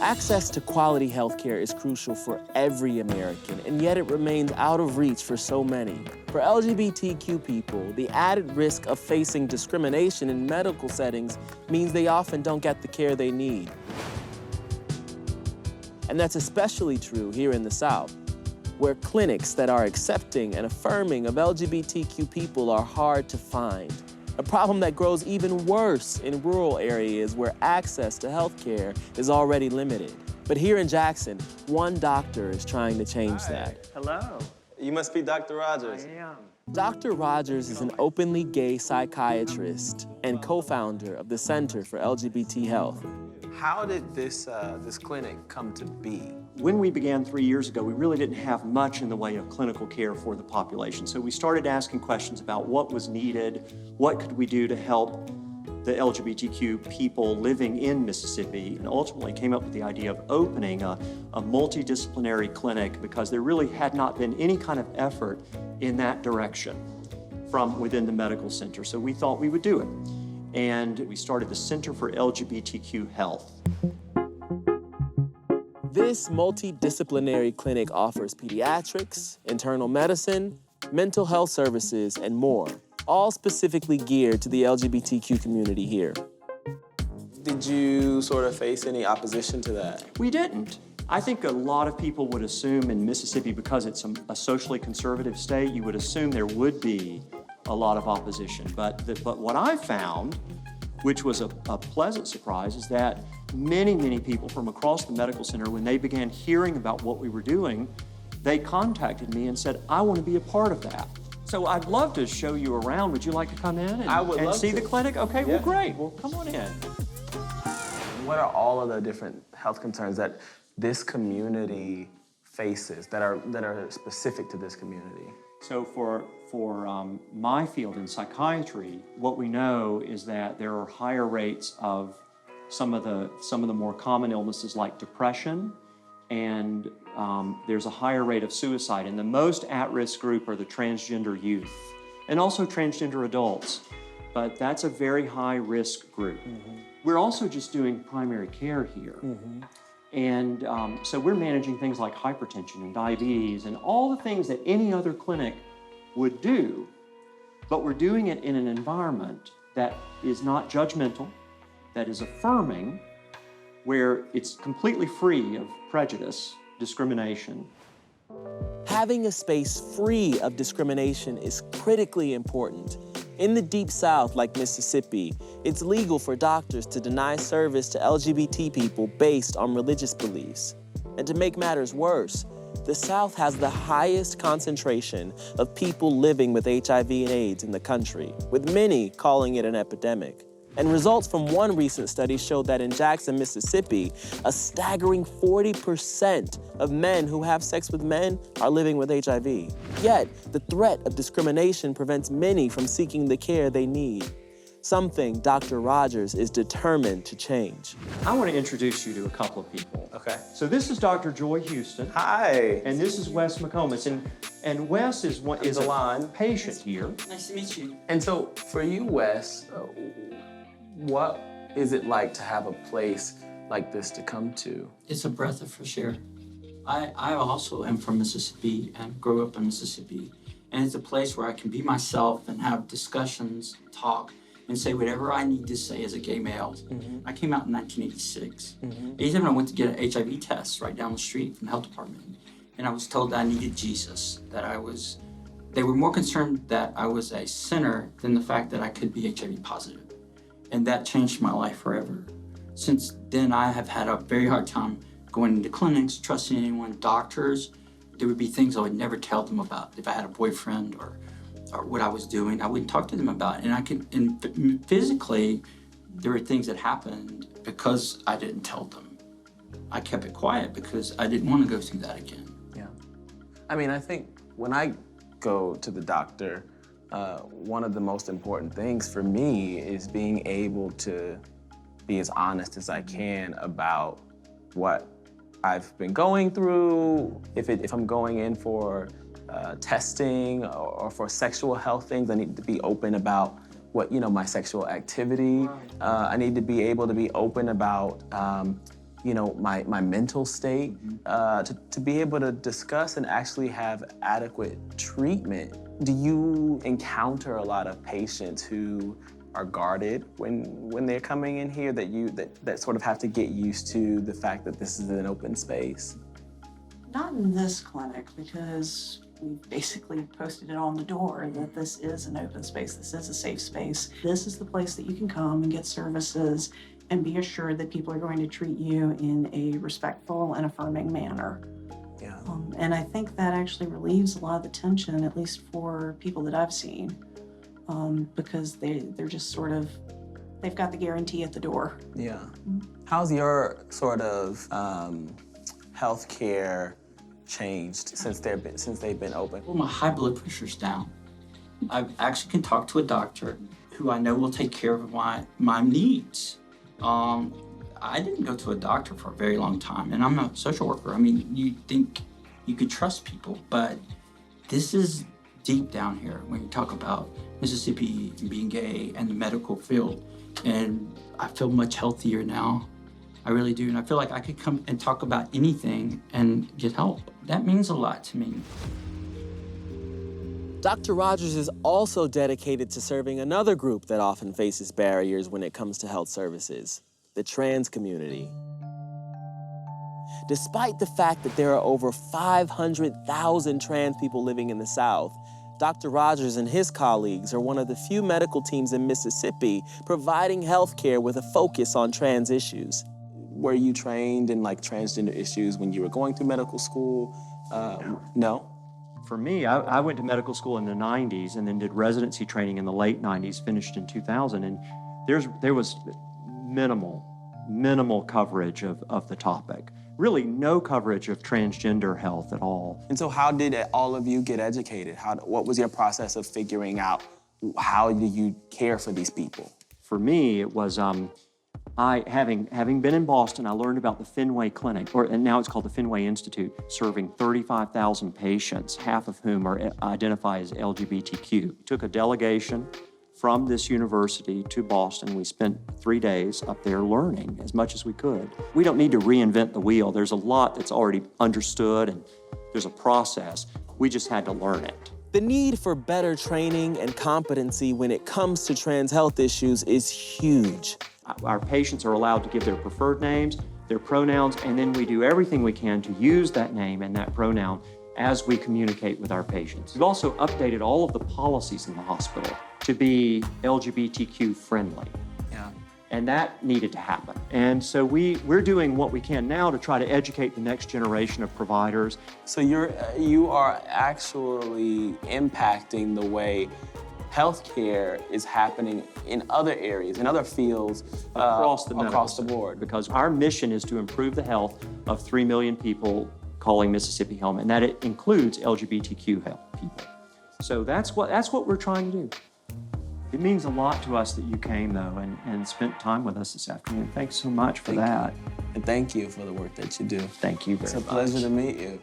Access to quality healthcare is crucial for every American, and yet it remains out of reach for so many. For LGBTQ people, the added risk of facing discrimination in medical settings means they often don't get the care they need. And that's especially true here in the South, where clinics that are accepting and affirming of LGBTQ people are hard to find. A problem that grows even worse in rural areas where access to healthcare is already limited. But here in Jackson, one doctor is trying to change that. Hello. You must be Dr. Rogers. I am. Dr. Rogers is an openly gay psychiatrist and co-founder of the Center for LGBT Health. How did this clinic come to be? When we began 3 years ago, we really didn't have much in the way of clinical care for the population. So we started asking questions about what was needed, what could we do to help the LGBTQ people living in Mississippi, and ultimately came up with the idea of opening a multidisciplinary clinic because there really had not been any kind of effort in that direction from within the medical center. So we thought we would do it. And we started the Center for LGBTQ Health. This multidisciplinary clinic offers pediatrics, internal medicine, mental health services, and more, all specifically geared to the LGBTQ community here. Did you sort of face any opposition to that? We didn't. I think a lot of people would assume in Mississippi, because it's a socially conservative state, you would assume there would be a lot of opposition. But what I found, which was a pleasant surprise, is that many people from across the medical center, when they began hearing about what we were doing, they contacted me and said, I want to be a part of that. So I'd love to show you around. Would you like to come in and see the clinic? Okay, yeah. Well, great. Well, come on in. What are all of the different health concerns that this community faces that are specific to this community? So for my field in psychiatry, what we know is that there are higher rates of some of the more common illnesses like depression, and there's a higher rate of suicide. And the most at-risk group are the transgender youth, and also transgender adults. But that's a very high-risk group. Mm-hmm. We're also just doing primary care here. Mm-hmm. And so we're managing things like hypertension and diabetes and all the things that any other clinic would do, but we're doing it in an environment that is not judgmental, that is affirming, where it's completely free of prejudice, discrimination. Having a space free of discrimination is critically important. In the Deep South, like Mississippi, it's legal for doctors to deny service to LGBT people based on religious beliefs. And to make matters worse, the South has the highest concentration of people living with HIV and AIDS in the country, with many calling it an epidemic. And results from one recent study showed that in Jackson, Mississippi, a staggering 40% of men who have sex with men are living with HIV. Yet, the threat of discrimination prevents many from seeking the care they need, something Dr. Rogers is determined to change. I want to introduce you to a couple of people. Okay. So this is Dr. Joy Houston. Hi. And this is Wes McComas. And Wes is a patient here. Nice to meet you. And so for you, Wes, what is it like to have a place like this to come to? It's a breath of fresh air. I also am from Mississippi and grew up in Mississippi. And it's a place where I can be myself and have discussions, talk, and say whatever I need to say as a gay male. Mm-hmm. I came out in 1986. Mm-hmm. 87, I went to get an HIV test right down the street from the health department. And I was told that I needed Jesus, they were more concerned that I was a sinner than the fact that I could be HIV positive. And that changed my life forever. Since then, I have had a very hard time going into clinics, trusting anyone, doctors. There would be things I would never tell them about. If I had a boyfriend or what I was doing, I wouldn't talk to them about it. And physically, there were things that happened because I didn't tell them. I kept it quiet because I didn't want to go through that again. Yeah. I mean, I think when I go to the doctor, one of the most important things for me is being able to be as honest as I can about what I've been going through. If I'm going in for testing or for sexual health things, I need to be open about what, my sexual activity. I need to be able to be open about, my mental state, to be able to discuss and actually have adequate treatment. Do you encounter a lot of patients who are guarded when they're coming in here, that sort of have to get used to the fact that this is an open space? Not in this clinic, because we've basically posted it on the door that this is an open space, this is a safe space. This is the place that you can come and get services and be assured that people are going to treat you in a respectful and affirming manner. Yeah. And I think that actually relieves a lot of the tension, at least for people that I've seen, because they're just sort of, they've got the guarantee at the door. Yeah. How's your sort of healthcare changed since they've been open? Well, my high blood pressure's down. I actually can talk to a doctor who I know will take care of my needs. I didn't go to a doctor for a very long time, and I'm a social worker. I mean, you think you could trust people, but this is deep down here when you talk about Mississippi and being gay and the medical field. And I feel much healthier now. I really do. And I feel like I could come and talk about anything and get help. That means a lot to me. Dr. Rogers is also dedicated to serving another group that often faces barriers when it comes to health services, the trans community. Despite the fact that there are over 500,000 trans people living in the South, Dr. Rogers and his colleagues are one of the few medical teams in Mississippi providing health care with a focus on trans issues. Were you trained in transgender issues when you were going through medical school? No? For me, I went to medical school in the 90s and then did residency training in the late 90s, finished in 2000, and there was minimal coverage of the topic. Really no coverage of transgender health at all. And so how did all of you get educated? What was your process of figuring out how do you care for these people? For me, it was, having been in Boston, I learned about the Fenway Clinic, and now it's called the Fenway Institute, serving 35,000 patients, half of whom identify as LGBTQ. We took a delegation from this university to Boston. We spent 3 days up there learning as much as we could. We don't need to reinvent the wheel. There's a lot that's already understood, and there's a process. We just had to learn it. The need for better training and competency when it comes to trans health issues is huge. Our patients are allowed to give their preferred names, their pronouns, and then we do everything we can to use that name and that pronoun as we communicate with our patients. We've also updated all of the policies in the hospital to be LGBTQ friendly. Yeah. And that needed to happen. And so we're doing what we can now to try to educate the next generation of providers. So you are actually impacting the way healthcare is happening in other areas, in other fields, Across the board. Because our mission is to improve the health of 3 million people calling Mississippi home, and that it includes LGBTQ people. So that's what we're trying to do. It means a lot to us that you came, though, and spent time with us this afternoon. Thanks so much for that. And thank you for the work that you do. Thank you very much. It's a pleasure to meet you.